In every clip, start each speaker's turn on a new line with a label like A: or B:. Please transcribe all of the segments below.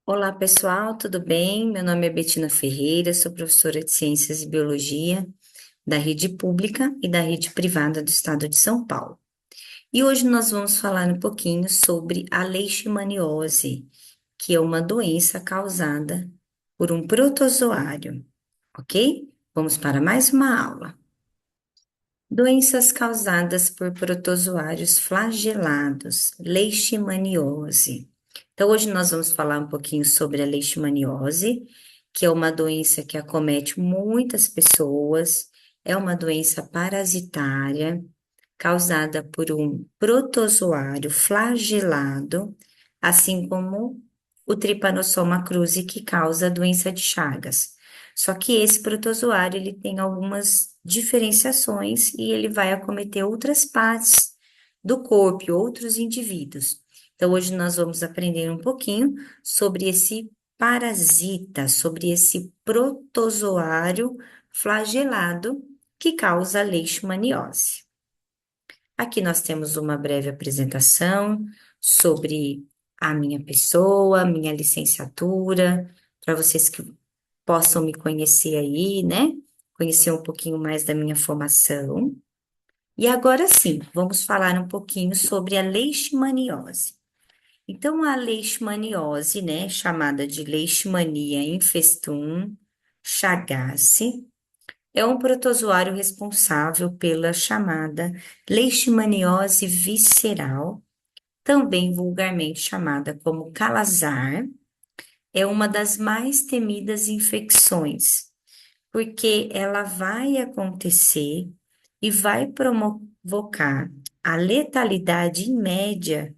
A: Olá, pessoal, tudo bem? Meu nome é Betina Ferreira, sou professora de Ciências e Biologia da rede pública e da rede privada do estado de São Paulo. E hoje nós vamos falar um pouquinho sobre a leishmaniose, que é uma doença causada por um protozoário, ok? Vamos para mais uma aula. Doenças causadas por protozoários flagelados, leishmaniose. Então, hoje nós vamos falar um pouquinho sobre a leishmaniose, que é uma doença que acomete muitas pessoas, é uma doença parasitária causada por um protozoário flagelado, assim como o Trypanosoma cruzi, que causa a doença de Chagas. Só que esse protozoário ele tem algumas diferenciações e ele vai acometer outras partes do corpo e outros indivíduos. Então, hoje nós vamos aprender um pouquinho sobre esse parasita, sobre esse protozoário flagelado que causa a leishmaniose. Aqui nós temos uma breve apresentação sobre a minha pessoa, minha licenciatura, para vocês que possam me conhecer aí, né? Conhecer um pouquinho mais da minha formação. E agora sim, vamos falar um pouquinho sobre a leishmaniose. Então, a leishmaniose, né, chamada de Leishmania infestum chagassi, é um protozoário responsável pela chamada leishmaniose visceral, também vulgarmente chamada como calazar, é uma das mais temidas infecções, porque ela vai acontecer e vai provocar a letalidade em média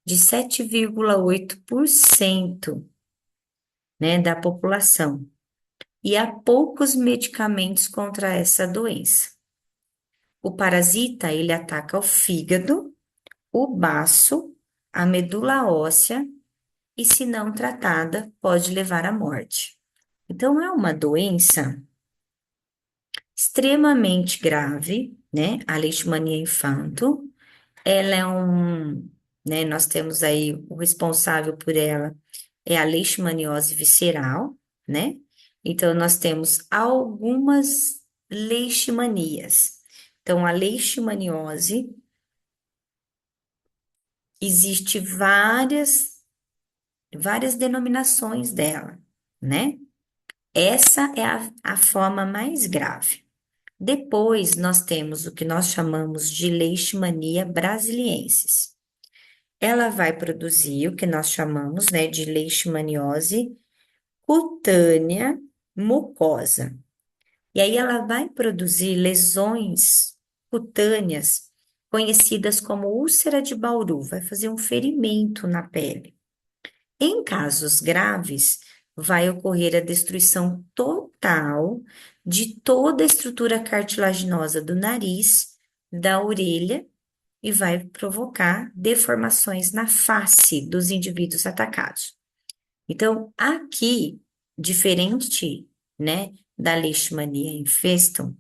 A: de 7,8%, né, da população. E há poucos medicamentos contra essa doença. O parasita, ele ataca o fígado, o baço, a medula óssea e, se não tratada, pode levar à morte. Então, é uma doença extremamente grave, né? A leishmania infanto. Ela é né? Nós temos aí o responsável por ela é a leishmaniose visceral, né? Então, nós temos algumas leishmanias. Então, a leishmaniose existe várias denominações dela, né? Essa é a forma mais grave. Depois, nós temos o que nós chamamos de leishmania brasiliensis. Ela vai produzir o que nós chamamos, né, de leishmaniose cutânea mucosa. E aí ela vai produzir lesões cutâneas conhecidas como úlcera de Bauru, vai fazer um ferimento na pele. Em casos graves, vai ocorrer a destruição total de toda a estrutura cartilaginosa do nariz, da orelha e vai provocar deformações na face dos indivíduos atacados. Então, aqui, diferente, né, da leishmania infestum,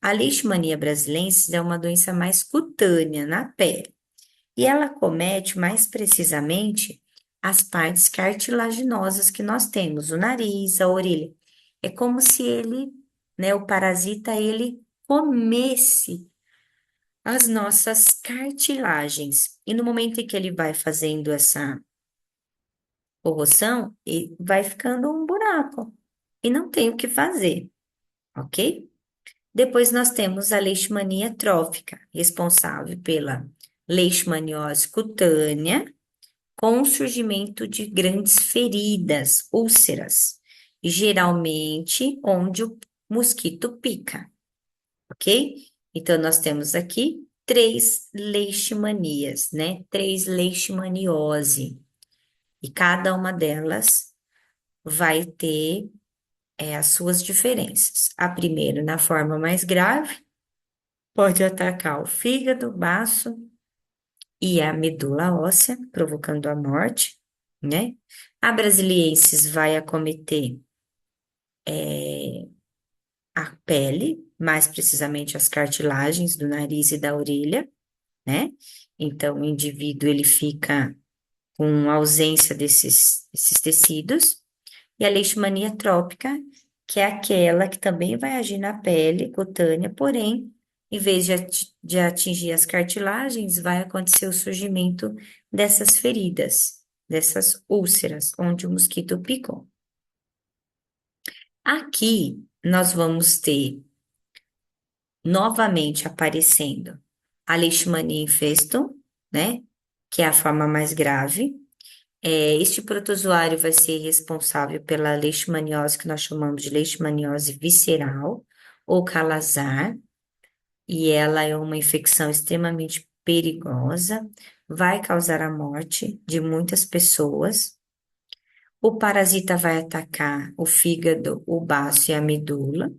A: a leishmania brasilensis é uma doença mais cutânea na pele. E ela comete mais precisamente as partes cartilaginosas que nós temos, o nariz, a orelha. É como se ele, né, o parasita, ele comesse as nossas cartilagens. E no momento em que ele vai fazendo essa corroção, vai ficando um buraco. E não tem o que fazer, ok? Depois nós temos a leishmania trófica, responsável pela leishmaniose cutânea, com o surgimento de grandes feridas, úlceras, e geralmente onde o mosquito pica, ok? Então, nós temos aqui três leishmanias, né? Três leishmaniose, e cada uma delas vai ter as suas diferenças. A primeira, na forma mais grave, pode atacar o fígado, baço e a medula óssea, provocando a morte, né? A brasiliensis vai acometer a pele, mais precisamente as cartilagens do nariz e da orelha, né? Então, o indivíduo, ele fica com ausência desses tecidos, e a leishmania trópica, que é aquela que também vai agir na pele cutânea, porém, em vez de atingir as cartilagens, vai acontecer o surgimento dessas feridas, dessas úlceras, onde o mosquito picou. Aqui, nós vamos ter novamente aparecendo a leishmania infestum, né? Que é a forma mais grave. Este protozoário vai ser responsável pela leishmaniose, que nós chamamos de leishmaniose visceral, ou calazar, e ela é uma infecção extremamente perigosa, vai causar a morte de muitas pessoas. O parasita vai atacar o fígado, o baço e a medula,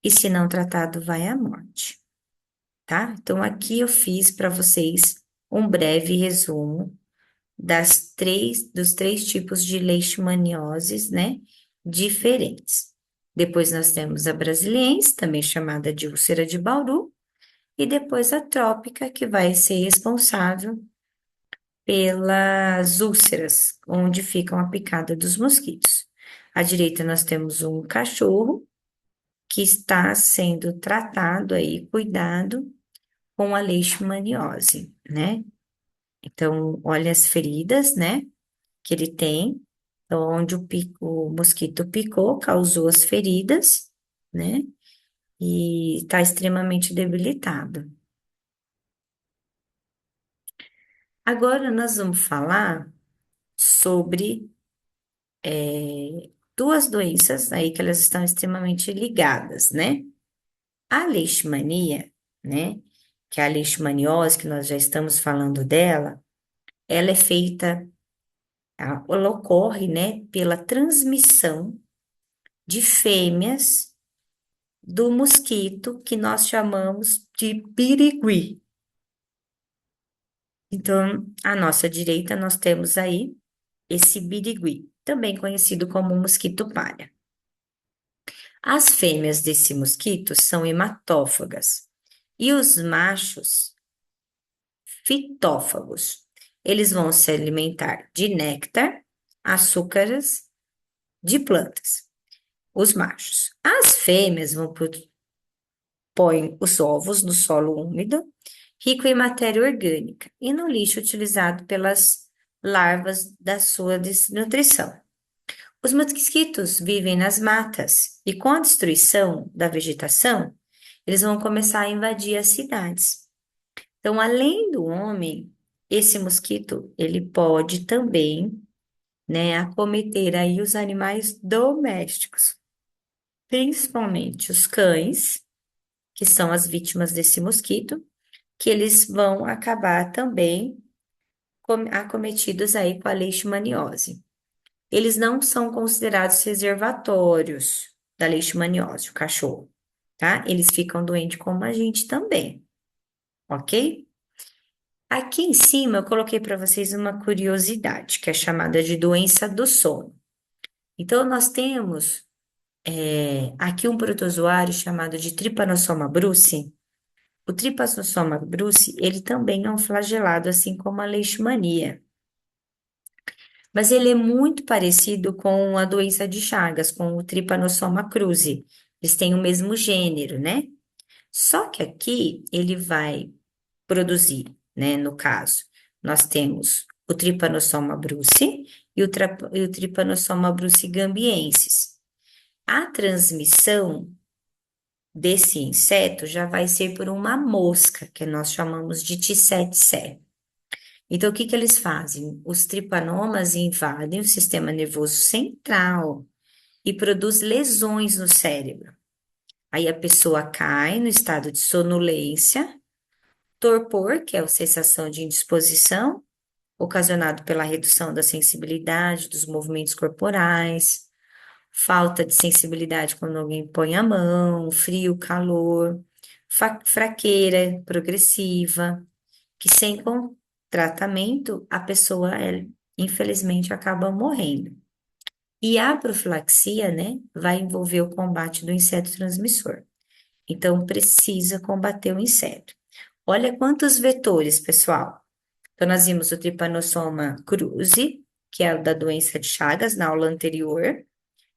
A: e se não tratado, vai à morte, tá? Então, aqui eu fiz para vocês um breve resumo dos três tipos de leishmanioses, né, diferentes. Depois nós temos a brasiliense, também chamada de úlcera de Bauru, e depois a trópica, que vai ser responsável pelas úlceras, onde ficam a picada dos mosquitos. À direita nós temos um cachorro que está sendo tratado aí, cuidado com a leishmaniose, né? Então, olha as feridas, né, que ele tem, então, onde o mosquito picou, causou as feridas, né, e está extremamente debilitado. Agora nós vamos falar sobre duas doenças aí que elas estão extremamente ligadas, né? A leishmania, né, que é a leishmaniose, que nós já estamos falando dela, ela é feita, ela ocorre, né, pela transmissão de fêmeas do mosquito que nós chamamos de birigui. Então, à nossa direita, nós temos aí esse birigui, também conhecido como mosquito palha. As fêmeas desse mosquito são hematófagas e os machos fitófagos. Eles vão se alimentar de néctar, açúcares de plantas, os machos. As fêmeas põem os ovos no solo úmido, rico em matéria orgânica, e no lixo utilizado pelas larvas da sua desnutrição. Os mosquitos vivem nas matas e, com a destruição da vegetação, eles vão começar a invadir as cidades. Então, além do homem, esse mosquito, ele pode também, né, acometer aí os animais domésticos, principalmente os cães, que são as vítimas desse mosquito, que eles vão acabar também acometidos aí com a leishmaniose. Eles não são considerados reservatórios da leishmaniose, o cachorro, tá? Eles ficam doentes como a gente também, ok? Aqui em cima eu coloquei para vocês uma curiosidade, que é chamada de doença do sono. Então, nós temos aqui um protozoário chamado de Trypanosoma brucei. O Trypanosoma brucei, ele também é um flagelado, assim como a leishmania. Mas ele é muito parecido com a doença de Chagas, com o Trypanosoma cruzi. Eles têm o mesmo gênero, né? Só que aqui ele vai produzir, né? No caso, nós temos o Trypanosoma brucei e o Trypanosoma brucei gambiensis. A transmissão desse inseto já vai ser por uma mosca, que nós chamamos de Tsetse. Então, o que que eles fazem? Os tripanomas invadem o sistema nervoso central e produz lesões no cérebro. Aí a pessoa cai no estado de sonolência, torpor, que é a sensação de indisposição, ocasionado pela redução da sensibilidade dos movimentos corporais, falta de sensibilidade quando alguém põe a mão, frio, calor, fraqueira progressiva, que sem tratamento a pessoa, infelizmente, acaba morrendo. E a profilaxia, né, vai envolver o combate do inseto transmissor. Então, precisa combater o inseto. Olha quantos vetores, pessoal. Então, nós vimos o Trypanosoma cruzi, que é o da doença de Chagas, na aula anterior.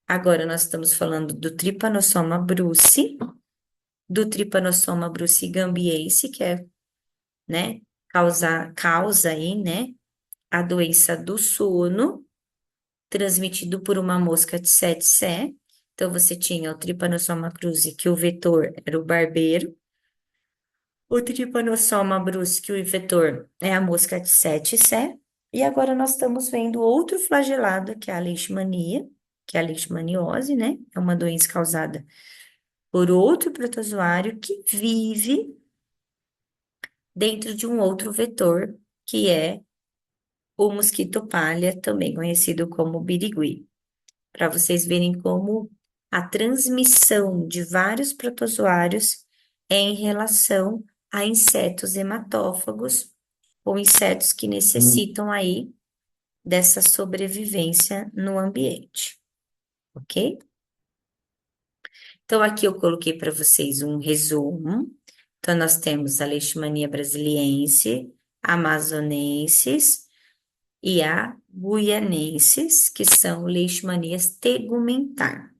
A: Agora, nós estamos falando do Trypanosoma brucei, do Trypanosoma brucei-gambiense, que é, né, causa aí, né, a doença do sono, transmitido por uma mosca tsetse. Então, você tinha o Trypanosoma cruzi, que o vetor era o barbeiro. O Trypanosoma brucei, que o vetor é a mosca tsetse. E agora nós estamos vendo outro flagelado, que é a leishmania, que é a leishmaniose, né? É uma doença causada por outro protozoário que vive dentro de um outro vetor, que é o mosquito palha, também conhecido como birigui. Para vocês verem como a transmissão de vários protozoários é em relação a insetos hematófagos ou insetos que necessitam aí dessa sobrevivência no ambiente, ok? Então, aqui eu coloquei para vocês um resumo. Então, nós temos a Leishmania brasiliense, a amazonensis e a guianensis, que são leishmanias tegumentar.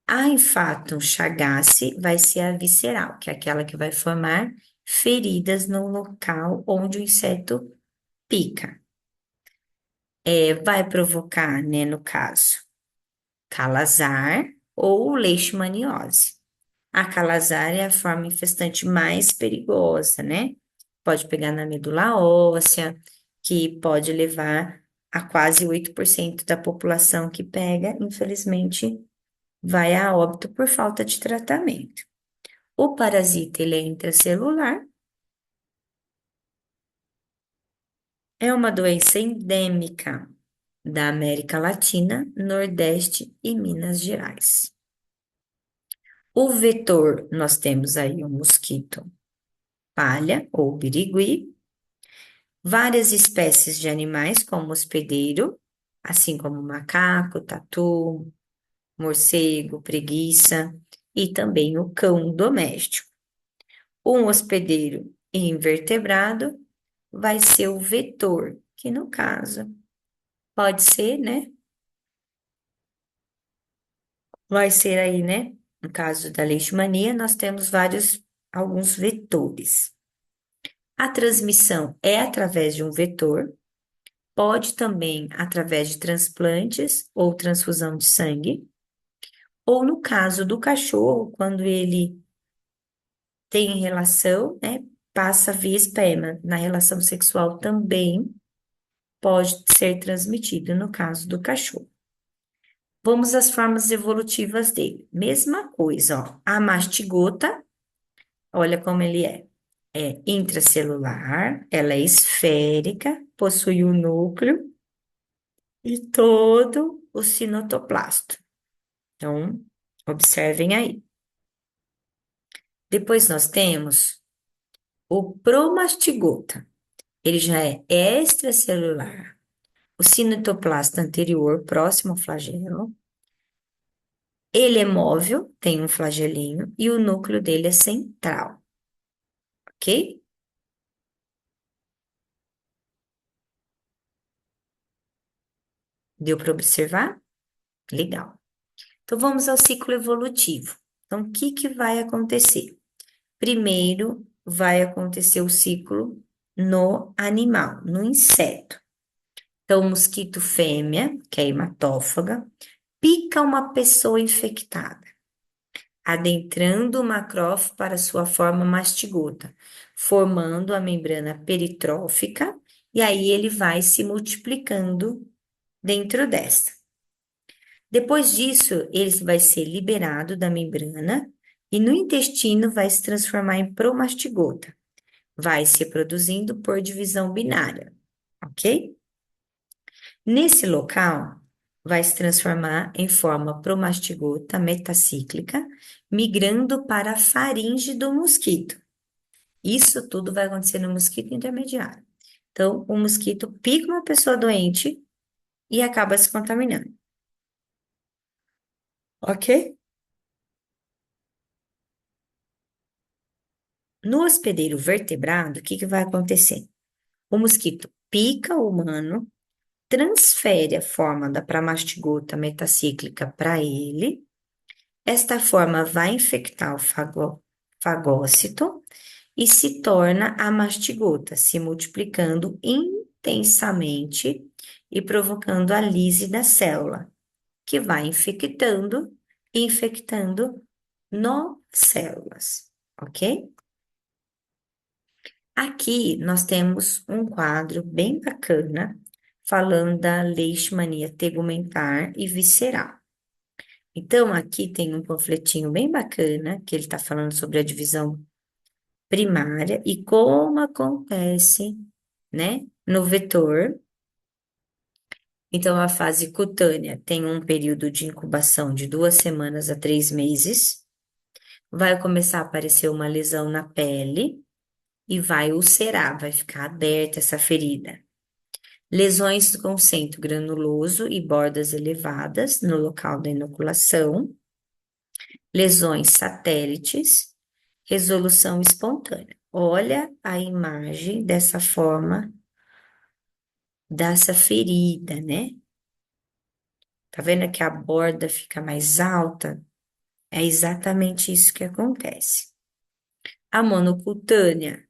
A: A Infatum chagace vai ser a visceral, que é aquela que vai formar feridas no local onde o inseto pica. Vai provocar, né, no caso, calazar ou leishmaniose. A calazar é a forma infestante mais perigosa, né? Pode pegar na medula óssea, que pode levar a quase 8% da população que pega, infelizmente, vai a óbito por falta de tratamento. O parasita, ele é intracelular, é uma doença endêmica da América Latina, Nordeste e Minas Gerais. O vetor, nós temos aí o mosquito palha ou birigui, várias espécies de animais, como hospedeiro, assim como macaco, tatu, morcego, preguiça, e também o cão doméstico. Um hospedeiro invertebrado vai ser o vetor, que no caso pode ser, né? Vai ser aí, né? No caso da leishmania, nós temos alguns vetores. A transmissão é através de um vetor, pode também através de transplantes ou transfusão de sangue, ou no caso do cachorro, quando ele tem relação, né? Passa via esperma. Na relação sexual também pode ser transmitido no caso do cachorro. Vamos às formas evolutivas dele. Mesma coisa, ó. A mastigota, olha como ele é. É intracelular, ela é esférica, possui o núcleo e todo o citoplasto. Então, observem aí. Depois nós temos o promastigota. Ele já é extracelular. O citoplasta anterior, próximo ao flagelo. Ele é móvel, tem um flagelinho, e o núcleo dele é central, ok? Deu para observar? Legal. Então, vamos ao ciclo evolutivo. Então, o que que vai acontecer? Primeiro, vai acontecer o ciclo no animal, no inseto. Então, o mosquito fêmea, que é hematófaga, pica uma pessoa infectada, adentrando o macrófago para sua forma mastigota, formando a membrana peritrófica, e aí ele vai se multiplicando dentro desta. Depois disso, ele vai ser liberado da membrana e no intestino vai se transformar em promastigota. Vai se produzindo por divisão binária, ok? Nesse local, vai se transformar em forma promastigota metacíclica, migrando para a faringe do mosquito. Isso tudo vai acontecer no mosquito intermediário. Então, o mosquito pica uma pessoa doente e acaba se contaminando, ok? No hospedeiro vertebrado, o que que vai acontecer? O mosquito pica o humano, transfere a forma da pramastigota metacíclica para ele. Esta forma vai infectar o fagócito e se torna a mastigota, se multiplicando intensamente e provocando a lise da célula, que vai infectando e infectando novas células, ok? Aqui nós temos um quadro bem bacana falando da leishmania tegumentar e visceral. Então, aqui tem um panfletinho bem bacana que ele está falando sobre a divisão primária e como acontece, né, no vetor. Então, a fase cutânea tem um período de incubação de 2 semanas a 3 meses. Vai começar a aparecer uma lesão na pele e vai ulcerar, vai ficar aberta essa ferida. Lesões com centro granuloso e bordas elevadas no local da inoculação. Lesões satélites, resolução espontânea. Olha a imagem dessa forma, dessa ferida, né? Tá vendo que a borda fica mais alta? É exatamente isso que acontece. A monocutânea,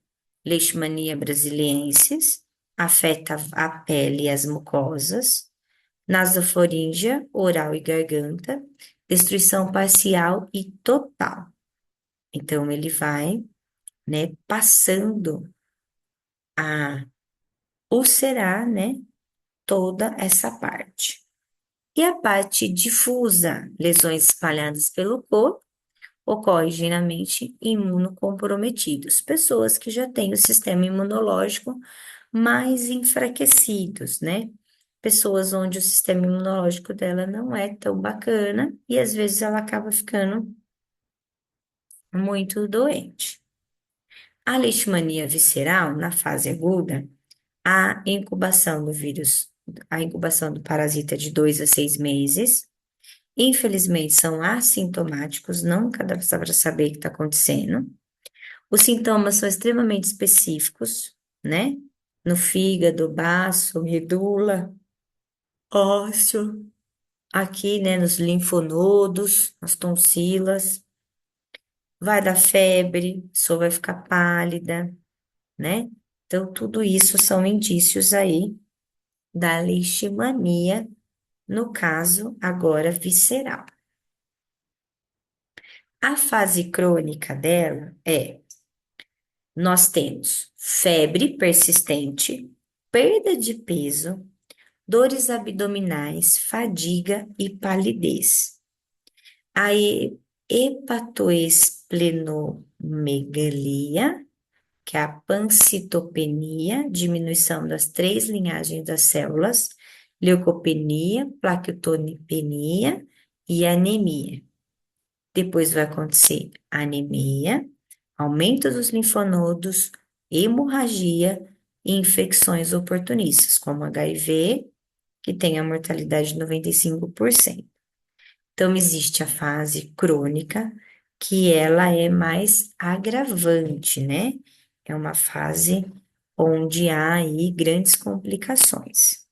A: Leishmania brasiliensis, afeta a pele e as mucosas. Nasofaríngea, oral e garganta, destruição parcial e total. Então, ele vai, né, passando a ulcerar, né, toda essa parte. E a parte difusa, lesões espalhadas pelo corpo, ocorre geralmente em imunocomprometidos, pessoas que já têm o sistema imunológico mais enfraquecidos, né? Pessoas onde o sistema imunológico dela não é tão bacana e às vezes ela acaba ficando muito doente. A leishmania visceral, na fase aguda, a incubação do vírus, a incubação do parasita de 2 a 6 meses. Infelizmente, são assintomáticos, nunca dá para saber o que está acontecendo. Os sintomas são extremamente específicos, né? No fígado, baço, medula, ósseo, aqui, né, nos linfonodos, nas tonsilas. Vai dar febre, a pessoa vai ficar pálida, né? Então, tudo isso são indícios aí da leishmania, no caso, agora visceral. A fase crônica dela nós temos febre persistente, perda de peso, dores abdominais, fadiga e palidez. A hepatoesplenomegalia, que é a pancitopenia, diminuição das 3 linhagens das células, leucopenia, plaquetonipenia e anemia. Depois vai acontecer anemia, aumento dos linfonodos, hemorragia e infecções oportunistas, como HIV, que tem a mortalidade de 95%. Então, existe a fase crônica, que ela é mais agravante, né? É uma fase onde há aí grandes complicações.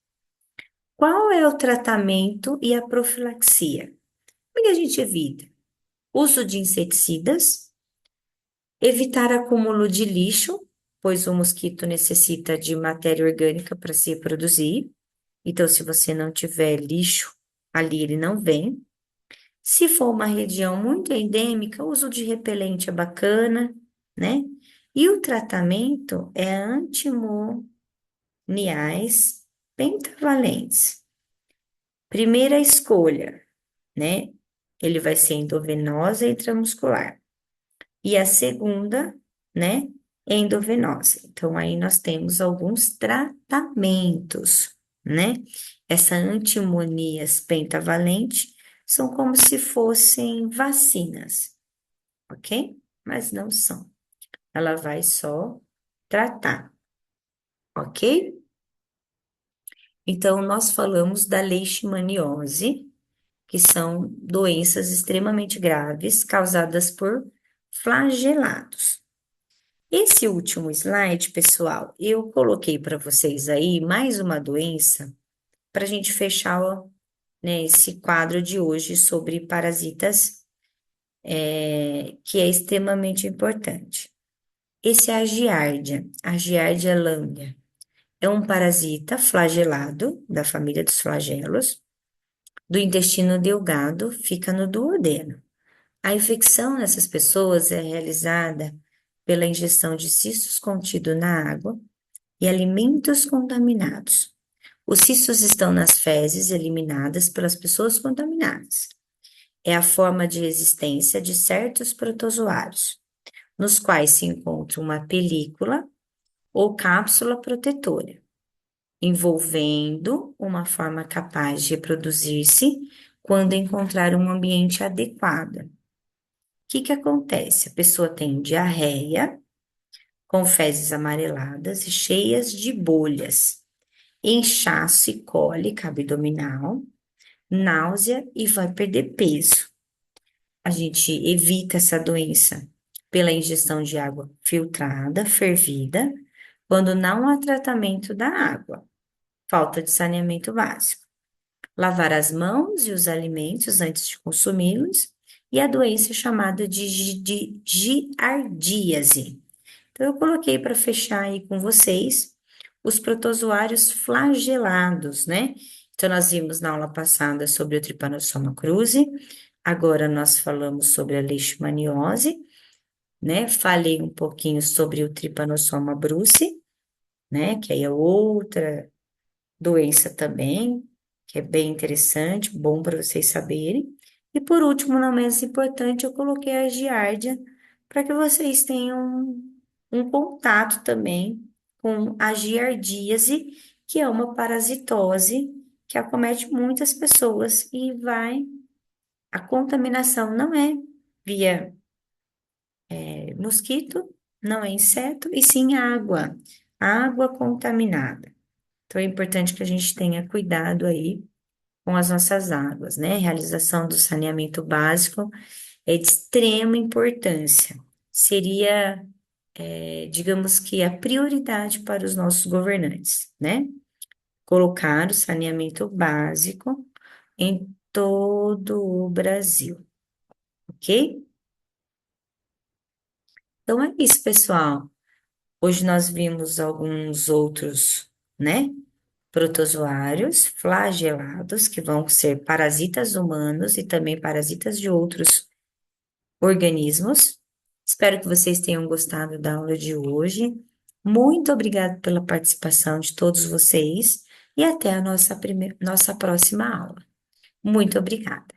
A: Qual é o tratamento e a profilaxia? Como é que a gente evita? Uso de inseticidas, evitar acúmulo de lixo, pois o mosquito necessita de matéria orgânica para se reproduzir. Então, se você não tiver lixo ali, ele não vem. Se for uma região muito endêmica, o uso de repelente é bacana, né? E o tratamento é antimoniais pentavalentes. Primeira escolha, né? Ele vai ser endovenosa e intramuscular. E a segunda, né, endovenosa. Então, aí nós temos alguns tratamentos, né? Essa antimonias pentavalente são como se fossem vacinas, ok? Mas não são. Ela vai só tratar, ok? Então, nós falamos da leishmaniose, que são doenças extremamente graves causadas por flagelados. Esse último slide, pessoal, eu coloquei para vocês aí mais uma doença para a gente fechar, né, esse quadro de hoje sobre parasitas, que é extremamente importante. Esse é a Giardia lambda. É um parasita flagelado da família dos flagelos, do intestino delgado, fica no duodeno. A infecção nessas pessoas é realizada pela ingestão de cistos contidos na água e alimentos contaminados. Os cistos estão nas fezes eliminadas pelas pessoas contaminadas. É a forma de resistência de certos protozoários, nos quais se encontra uma película ou cápsula protetora, envolvendo uma forma capaz de reproduzir-se quando encontrar um ambiente adequado. O que acontece? A pessoa tem diarreia, com fezes amareladas e cheias de bolhas, inchaço e cólica abdominal, náusea e vai perder peso. A gente evita essa doença pela ingestão de água filtrada, fervida, quando não há tratamento da água, falta de saneamento básico. Lavar as mãos e os alimentos antes de consumi-los, e a doença é chamada de giardíase. Então, eu coloquei para fechar aí com vocês os protozoários flagelados, né? Então, nós vimos na aula passada sobre o Trypanosoma cruzi, agora nós falamos sobre a leishmaniose, né? Falei um pouquinho sobre o Trypanosoma brucei, né? Que aí é outra doença também, que é bem interessante, bom para vocês saberem. E por último, não menos importante, eu coloquei a giardia para que vocês tenham um contato também com a giardíase, que é uma parasitose que acomete muitas pessoas e a contaminação não é via mosquito, não é inseto, e sim água contaminada. Então é importante que a gente tenha cuidado aí com as nossas águas, né? Realização do saneamento básico é de extrema importância. Seria, digamos que, a prioridade para os nossos governantes, né? Colocar o saneamento básico em todo o Brasil, ok? Então é isso, pessoal. Hoje nós vimos alguns outros, né? Protozoários flagelados, que vão ser parasitas humanos e também parasitas de outros organismos. Espero que vocês tenham gostado da aula de hoje. Muito obrigada pela participação de todos vocês e até a nossa próxima aula. Muito obrigada.